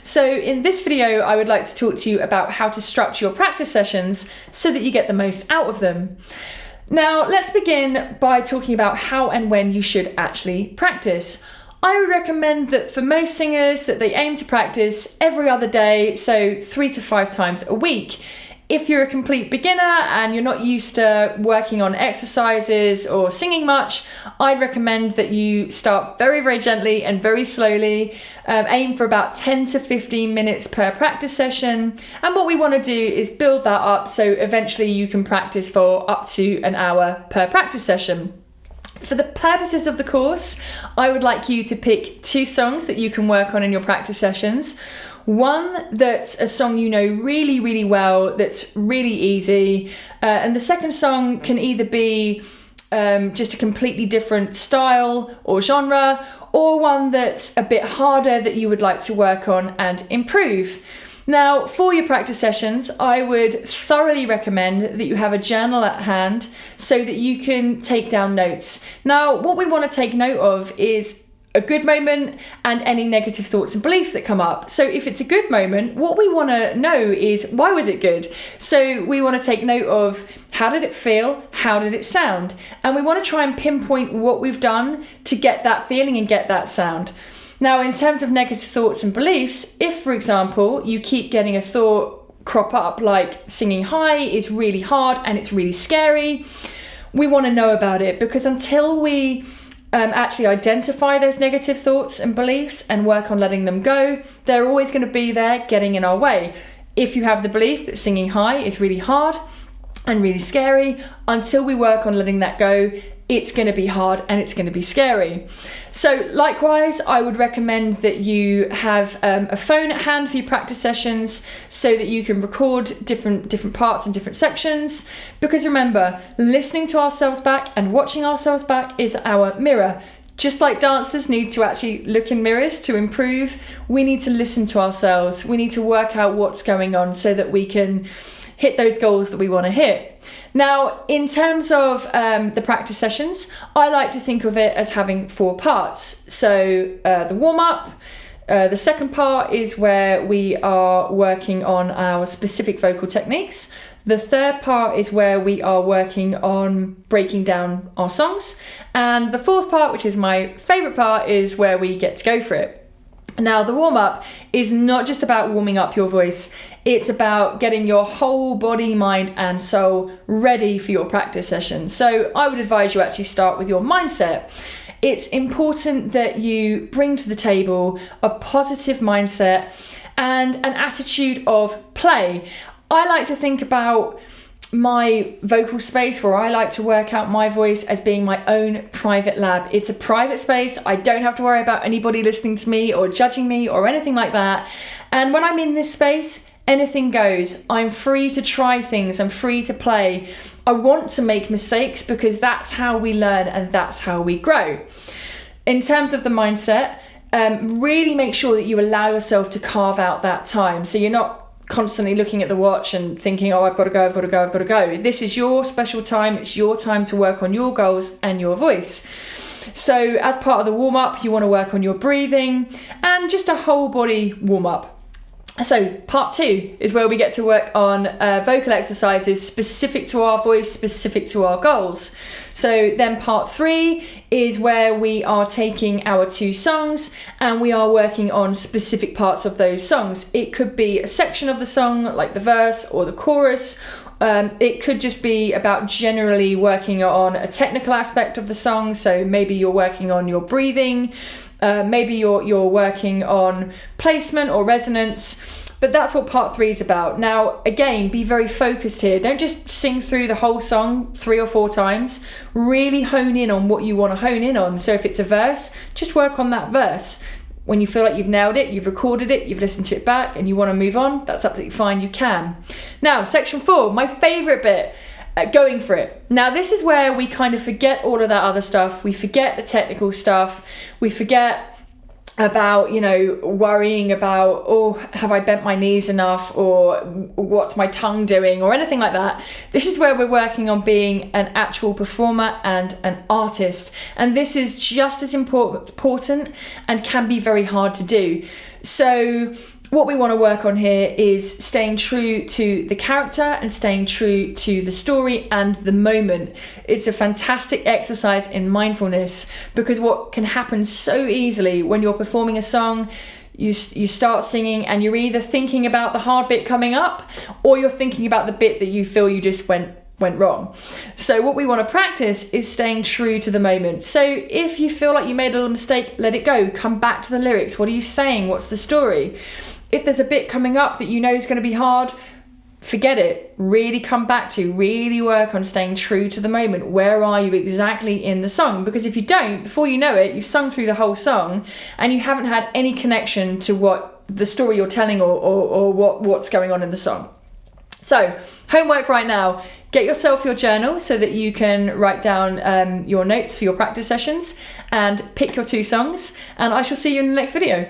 So in this video, I would like to talk to you about how to structure your practice sessions so that you get the most out of them. Now, let's begin by talking about how and when you should actually practice. I would recommend that for most singers that they aim to practice every other day, so 3 to 5 times a week. If you're a complete beginner and you're not used to working on exercises or singing much, I'd recommend that you start very, very gently and very slowly. Aim for about 10 to 15 minutes per practice session. And what we want to do is build that up so eventually you can practice for up to an hour per practice session. For the purposes of the course, I would like you to pick 2 songs that you can work on in your practice sessions. One that's a song you know really, really well, that's really easy. And the second song can either be just a completely different style or genre, or one that's a bit harder that you would like to work on and improve. Now, for your practice sessions, I would thoroughly recommend that you have a journal at hand so that you can take down notes. Now, what we want to take note of is a good moment and any negative thoughts and beliefs that come up. So if it's a good moment, what we want to know is, why was it good? So we want to take note of, how did it feel? How did it sound? And we want to try and pinpoint what we've done to get that feeling and get that sound. Now, in terms of negative thoughts and beliefs, if, for example, you keep getting a thought crop up like singing high is really hard and it's really scary, we want to know about it, because until we actually identify those negative thoughts and beliefs and work on letting them go, they're always going to be there getting in our way. If you have the belief that singing high is really hard and really scary, until we work on letting that go, it's going to be hard and it's going to be scary. So likewise, I would recommend that you have a phone at hand for your practice sessions so that you can record different parts and different sections. Because remember, listening to ourselves back and watching ourselves back is our mirror. Just like dancers need to actually look in mirrors to improve, we need to listen to ourselves. We need to work out what's going on so that we can hit those goals that we want to hit. Now, in terms of the practice sessions, I like to think of it as having 4 parts. So the warm-up, the second part is where we are working on our specific vocal techniques. The third part is where we are working on breaking down our songs. And the fourth part, which is my favourite part, is where we get to go for it. Now, the warm-up is not just about warming up your voice, it's about getting your whole body, mind and soul ready for your practice session. So I would advise you actually start with your mindset. It's important that you bring to the table a positive mindset and an attitude of play. I like to think about my vocal space where I like to work out my voice as being my own private lab. It's a private space. I don't have to worry about anybody listening to me or judging me or anything like that. And when I'm in this space, anything goes. I'm free to try things. I'm free to play. I want to make mistakes because that's how we learn and that's how we grow. In terms of the mindset, really make sure that you allow yourself to carve out that time. So you're not constantly looking at the watch and thinking, oh, I've got to go. This is your special time. It's your time to work on your goals and your voice. So as part of the warm-up, you want to work on your breathing and just a whole body warm-up. So part 2 is where we get to work on vocal exercises specific to our voice, specific to our goals. So then part 3 is where we are taking our 2 songs and we are working on specific parts of those songs. It could be a section of the song, like the verse or the chorus. It could just be about generally working on a technical aspect of the song. So maybe you're working on your breathing, maybe you're working on placement or resonance. But that's what part 3 is about. Now, again, be very focused here. Don't just sing through the whole song 3 or 4 times. Really hone in on what you want to hone in on. So if it's a verse, just work on that verse. When you feel like you've nailed it, you've recorded it, you've listened to it back, and you want to move on, that's absolutely fine, you can. Now, section 4, my favourite bit, going for it. Now, this is where we kind of forget all of that other stuff. We forget the technical stuff. We forget about, worrying about, oh, have I bent my knees enough, or what's my tongue doing, or anything like that. This is where we're working on being an actual performer and an artist. And this is just as important and can be very hard to do. So what we want to work on here is staying true to the character and staying true to the story and the moment. It's a fantastic exercise in mindfulness, because what can happen so easily when you're performing a song, you start singing and you're either thinking about the hard bit coming up, or you're thinking about the bit that you feel you just went wrong. So what we want to practice is staying true to the moment. So if you feel like you made a little mistake, let it go. Come back to the lyrics. What are you saying? What's the story? If there's a bit coming up that you know is going to be hard, forget it. Really come back to, really work on staying true to the moment. Where are you exactly in the song? Because if you don't, before you know it, you've sung through the whole song and you haven't had any connection to what the story you're telling or what's going on in the song. So homework right now, get yourself your journal so that you can write down your notes for your practice sessions, and pick your 2 songs, and I shall see you in the next video.